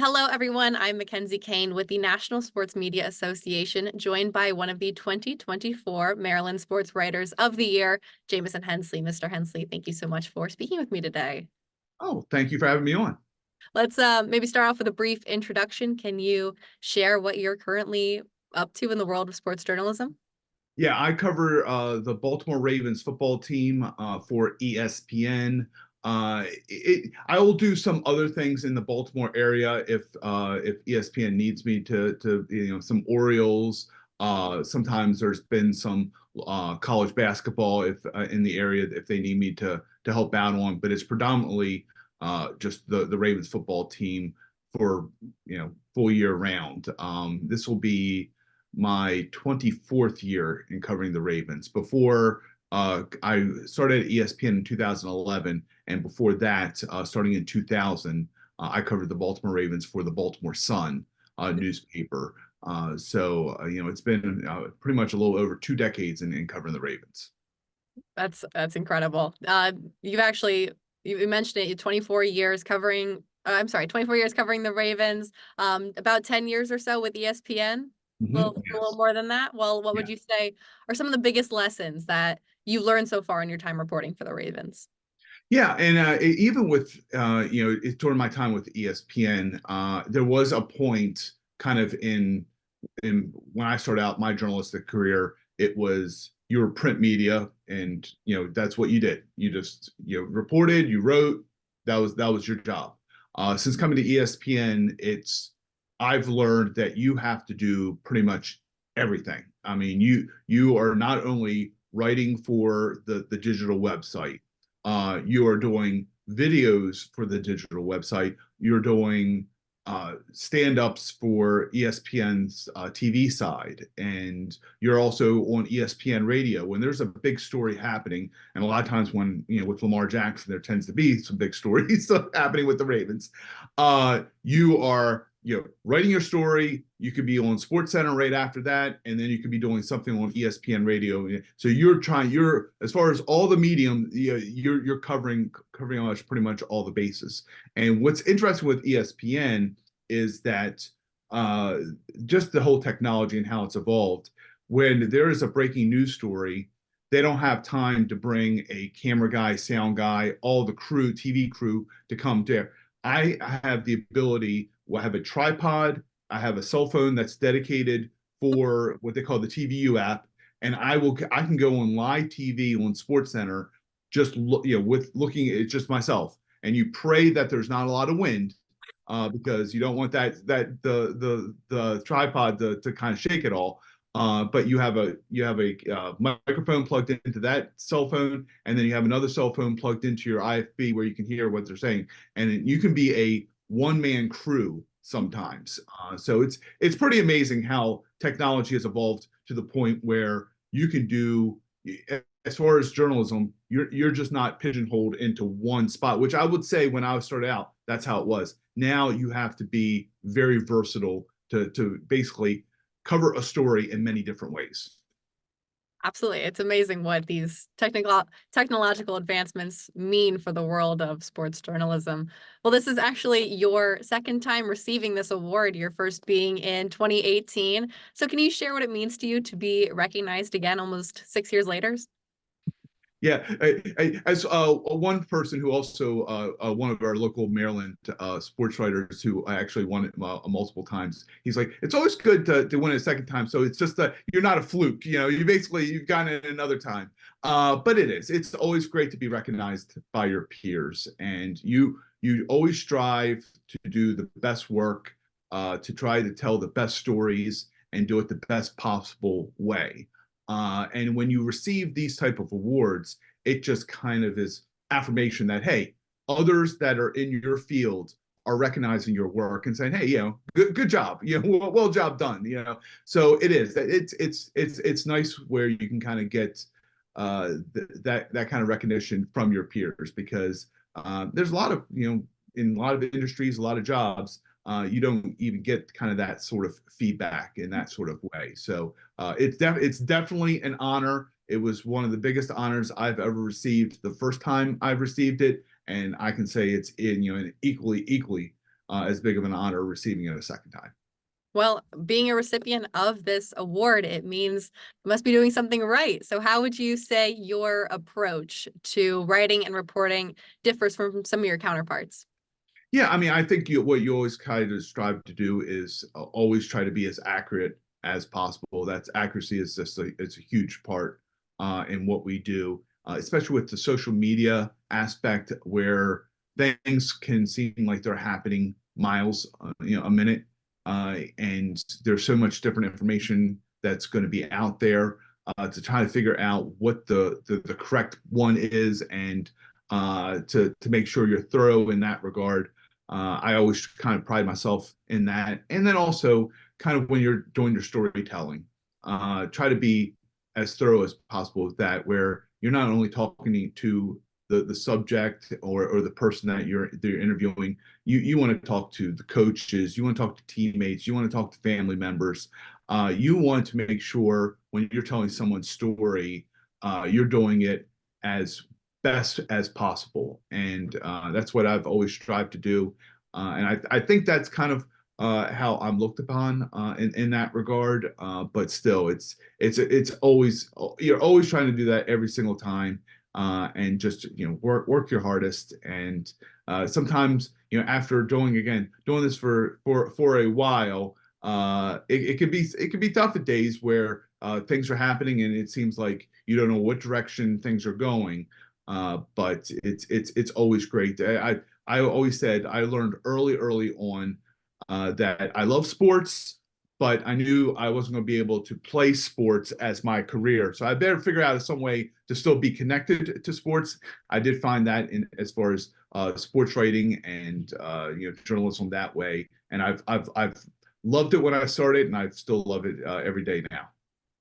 Hello, everyone. I'm McKenzie Kane with the National Sports Media Association, joined by one of the 2024 Maryland Sports Writers of the Year, Jamison Hensley. Mr. Hensley, thank you so much for speaking with me today. Oh, thank you for having me on. Let's maybe start off with a brief introduction. Can you share what you're currently up to in the world of sports journalism? Yeah, I cover the Baltimore Ravens football team for ESPN. I will do some other things in the Baltimore area if ESPN needs me to some Orioles. Sometimes there's been some college basketball if in the area if they need me to help out on, but it's predominantly just the Ravens football team for full year round. This will be my 24th year in covering the Ravens. Before I started at ESPN in 2011, and before that, starting in 2000, I covered the Baltimore Ravens for the Baltimore Sun newspaper. It's been pretty much a little over 2 decades in covering the Ravens. That's incredible. You mentioned it. 24 years covering. I'm sorry, 24 years covering the Ravens. About 10 years or so with ESPN. A little Yes. more than that. Well, what Yeah. would you say are some of the biggest lessons that you've learned so far in your time reporting for the Ravens? Yeah, and even with during my time with ESPN, there was a point kind of in when I started out my journalistic career, it was you were print media, and that's what you did. You just reported, you wrote. That was your job. Since coming to ESPN, I've learned that you have to do pretty much everything. I mean, you are not only writing for the digital website, you are doing videos for the digital website. You're doing stand-ups for ESPN's TV side, and you're also on ESPN radio when there's a big story happening. And a lot of times when with Lamar Jackson, there tends to be some big stories happening with the Ravens. You are writing your story. You could be on Sports Center right after that, and then you could be doing something on ESPN radio. So you're as far as all the medium, you're covering pretty much all the bases. And what's interesting with ESPN is that uh, just the whole technology and how it's evolved. When there is a breaking news story, they don't have time to bring a camera guy, sound guy, all the crew, TV crew to come there. I have the ability. I have a tripod. I have a cell phone that's dedicated for what they call the TVU app, and I can go on live TV on SportsCenter, just with looking at just myself, and you pray that there's not a lot of wind, because you don't want the tripod to kind of shake it all. But you have a microphone plugged into that cell phone, and then you have another cell phone plugged into your IFB where you can hear what they're saying, and you can be a one-man crew sometimes. So it's pretty amazing how technology has evolved to the point where you can do, as far as journalism, you're just not pigeonholed into one spot, which I would say when I started out, that's how it was. Now you have to be very versatile to basically cover a story in many different ways. Absolutely. It's amazing what these technological advancements mean for the world of sports journalism. Well, this is actually your second time receiving this award, your first being in 2018. So can you share what it means to you to be recognized again almost 6 years later? Yeah, as one person who also one of our local Maryland sports writers who I actually won it multiple times. He's like, it's always good to win it a second time. So it's just that you're not a fluke. You've gotten it another time. But it's always great to be recognized by your peers, and you always strive to do the best work, to try to tell the best stories and do it the best possible way. And when you receive these type of awards, it just kind of is affirmation that, hey, others that are in your field are recognizing your work and saying, hey, good job, well job done. So it is. It's nice where you can kind of get that kind of recognition from your peers, because there's a lot of in a lot of industries, a lot of jobs, you don't even get kind of that sort of feedback in that sort of way. So it's definitely an honor. It was one of the biggest honors I've ever received the first time I've received it, and I can say it's in an equally as big of an honor receiving it a second time. Well, being a recipient of this award, it means you must be doing something right. So how would you say your approach to writing and reporting differs from some of your counterparts? Yeah, I mean, I think what you always kind of strive to do is always try to be as accurate as possible. That's accuracy is just it's a huge part in what we do, especially with the social media aspect where things can seem like they're happening miles, a minute, and there's so much different information that's going to be out there to try to figure out what the correct one is and to make sure you're thorough in that regard. I always kind of pride myself in that. And then also, kind of when you're doing your storytelling, try to be as thorough as possible with that, where you're not only talking to the subject or the person that you're interviewing, you want to talk to the coaches, you want to talk to teammates, you want to talk to family members. You want to make sure when you're telling someone's story, you're doing it as best as possible. And that's what I've always strived to do. And I think that's kind of how I'm looked upon in that regard. But still, it's always, you're always trying to do that every single time. And just work your hardest. And sometimes after doing this for a while, it could be tough at days where things are happening and it seems like you don't know what direction things are going. But it's always great. I always said I learned early on that I love sports, but I knew I wasn't going to be able to play sports as my career. So I better figure out some way to still be connected to sports. I did find that in as far as sports writing and journalism that way. And I've loved it when I started, and I still love it every day now.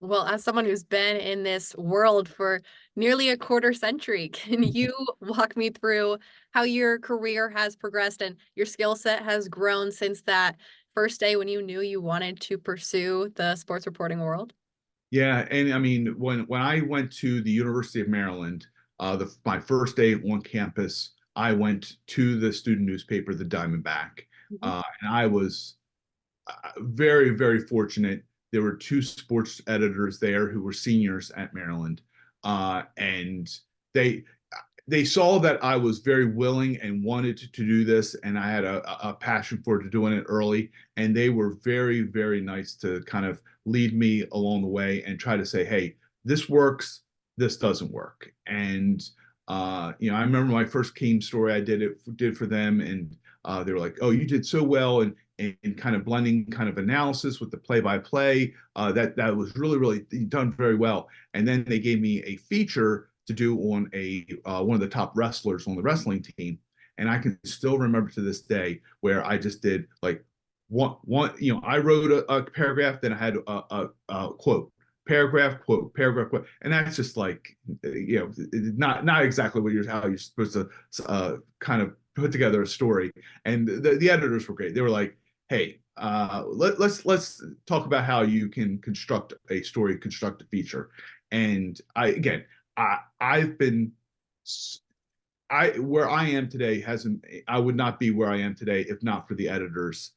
Well, as someone who's been in this world for nearly a quarter century, can you walk me through how your career has progressed and your skill set has grown since that first day when you knew you wanted to pursue the sports reporting world? Yeah, and I mean, when I went to the University of Maryland, my first day on campus, I went to the student newspaper, the Diamondback, Mhm. and I was very, very fortunate. There were two sports editors there who were seniors at Maryland, and they they saw that I was very willing and wanted to do this, and I had a passion for doing it early. And they were very, very nice to kind of lead me along the way and try to say, "Hey, this works, this doesn't work." And I remember my first Kane story I did for them, and they were like, "Oh, you did so well," and kind of blending kind of analysis with the play-by-play. That was really, really done very well. And then they gave me a feature to do on one of the top wrestlers on the wrestling team. And I can still remember to this day where I just did like one I wrote a paragraph, then I had a quote, paragraph, quote, paragraph, quote. And that's just like not exactly how you're supposed to kind of put together a story. And the editors were great. They were like, "Hey, let's talk about how you can construct a story, construct a feature." And I've been where I am today hasn't I would not be where I am today if not for the editors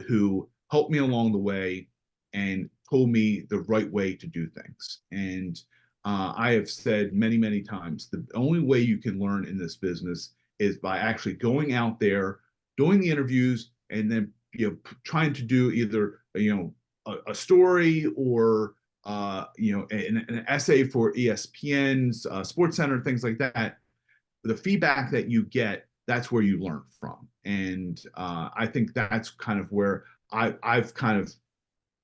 who helped me along the way and told me the right way to do things. And I have said many, many times the only way you can learn in this business is by actually going out there, doing the interviews, and then trying to do either a story or an essay for ESPN's Sports Center, things like that. The feedback that you get, that's where you learn from. And I think that's kind of where I've kind of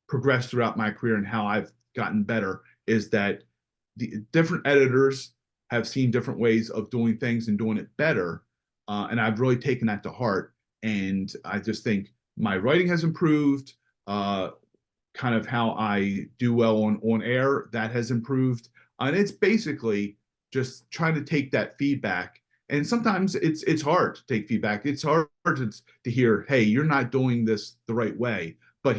progressed throughout my career and how I've gotten better is that the different editors have seen different ways of doing things and doing it better. And I've really taken that to heart. And I just think my writing has improved. Kind of how I do well on air, that has improved. And it's basically just trying to take that feedback. And sometimes it's hard to take feedback. It's hard to hear, "Hey, you're not doing this the right way, but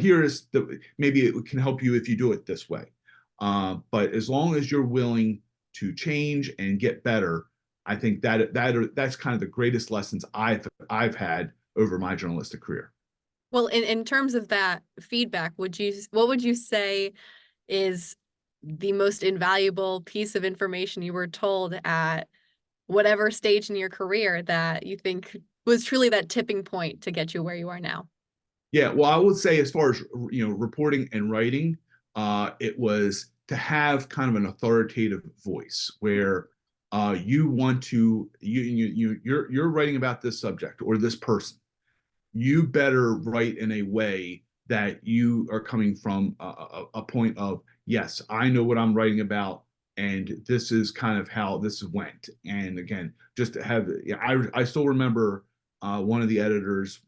maybe it can help you if you do it this way." But as long as you're willing to change and get better, I think that's kind of the greatest lessons I've had over my journalistic career. Well, in terms of that feedback, what would you say is the most invaluable piece of information you were told at whatever stage in your career that you think was truly that tipping point to get you where you are now? Yeah, well, I would say as far as reporting and writing, it was to have kind of an authoritative voice where you want to you're writing about this subject or this person. You better write in a way that you are coming from a point of, yes, I know what I'm writing about, and this is kind of how this went. And again, just to have, yeah, I still remember one of the editors,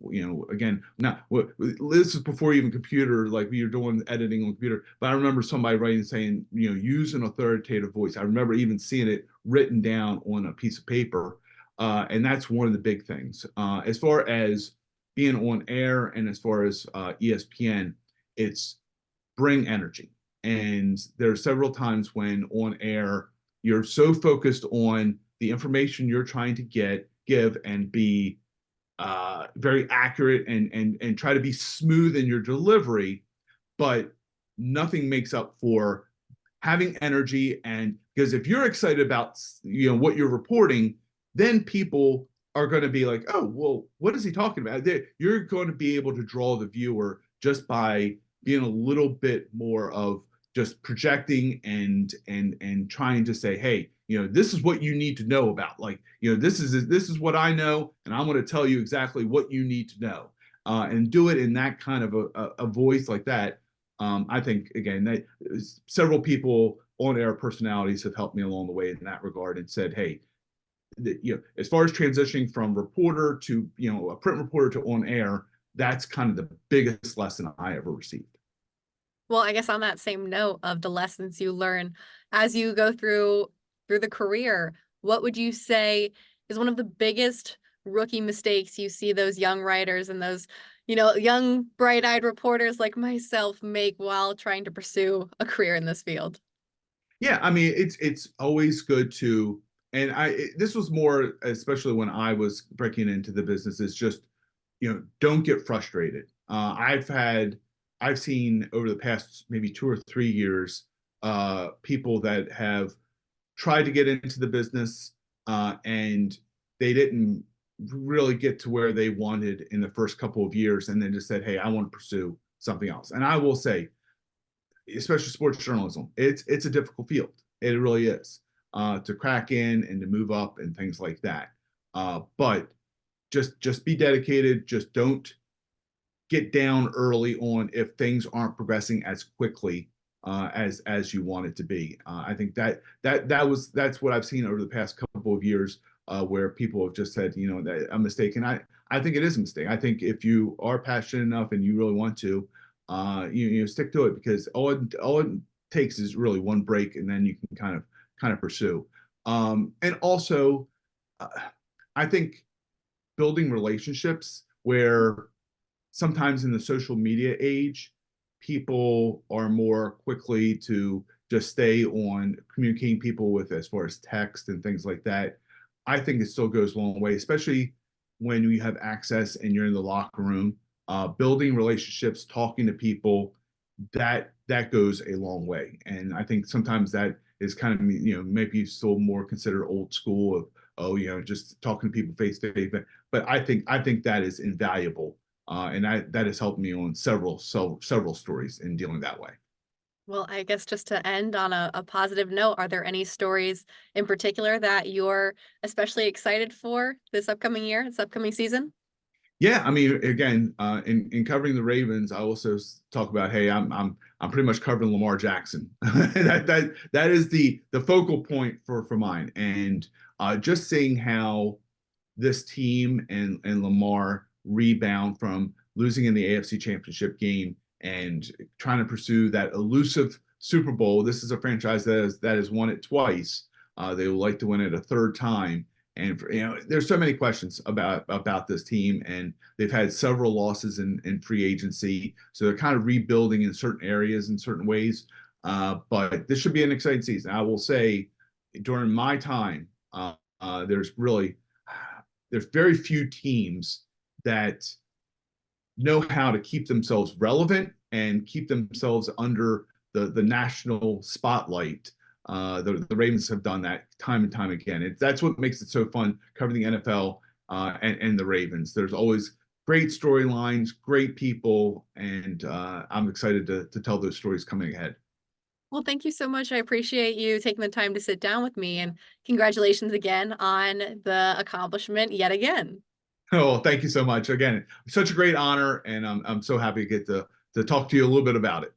again, now this is before even computer, like we were doing editing on computer, but I remember somebody writing saying, use an authoritative voice. I remember even seeing it written down on a piece of paper. And that's one of the big things. As far as being on air and as far as ESPN, it's bring energy. And there are several times when on air, you're so focused on the information you're trying to give, and be very accurate and try to be smooth in your delivery, but nothing makes up for having energy. And because if you're excited about what you're reporting, then people are going to be like, oh, well, what is he talking about? You're going to be able to draw the viewer just by being a little bit more of just projecting and trying to say, hey, this is what you need to know about. Like, this is what I know, and I'm going to tell you exactly what you need to know, and do it in that kind of a voice like that. I think again that several people on air personalities have helped me along the way in that regard and said, hey, as far as transitioning from reporter to a print reporter to on air, that's kind of the biggest lesson I ever received. Well, I guess on that same note of the lessons you learn as you go through the career, what would you say is one of the biggest rookie mistakes you see those young writers and those, young bright-eyed reporters like myself make while trying to pursue a career in this field? Yeah, I mean, it's always good to, and this was more, especially when I was breaking into the business, is just, don't get frustrated. I've seen over the past maybe 2 or 3 years, people that have tried to get into the business, and they didn't really get to where they wanted in the first couple of years, and then just said, hey, I want to pursue something else. And I will say, especially sports journalism, it's a difficult field. It really is, to crack in and to move up and things like that. But just be dedicated. Just don't get down early on if things aren't progressing as quickly as you want it to be. I think that's what I've seen over the past couple of years, where people have just said, that a mistake. And I think it is a mistake. I think if you are passionate enough and you really want to, you stick to it, because all it takes is really one break, and then you can kind of pursue. And also, I think building relationships, where sometimes in the social media age, people are more quickly to just stay on communicating people with as far as text and things like that. I think it still goes a long way, especially when you have access and you're in the locker room. Building relationships, talking to people, that goes a long way. And I think sometimes that is kind of, maybe still more considered old school of, oh, just talking to people face to face. But I think that is invaluable. And that has helped me on several stories in dealing that way. Well, I guess just to end on a positive note, are there any stories in particular that you're especially excited for this upcoming year, this upcoming season? Yeah, I mean, again, in covering the Ravens, I also talk about, hey, I'm pretty much covering Lamar Jackson. that is the focal point for mine, and just seeing how this team and Lamar rebound from losing in the AFC Championship game and trying to pursue that elusive Super Bowl. This is a franchise that has won it twice. They would like to win it a third time. And there's so many questions about this team, and they've had several losses in free agency, so they're kind of rebuilding in certain areas in certain ways. But this should be an exciting season. I will say, during my time, there's very few teams that know how to keep themselves relevant and keep themselves under the national spotlight. The Ravens have done that time and time again. That's what makes it so fun covering the NFL and the Ravens. There's always great storylines, great people, and I'm excited to tell those stories coming ahead. Well, thank you so much. I appreciate you taking the time to sit down with me, and congratulations again on the accomplishment yet again. Oh, thank you so much. Again, such a great honor, and I'm so happy to get to talk to you a little bit about it.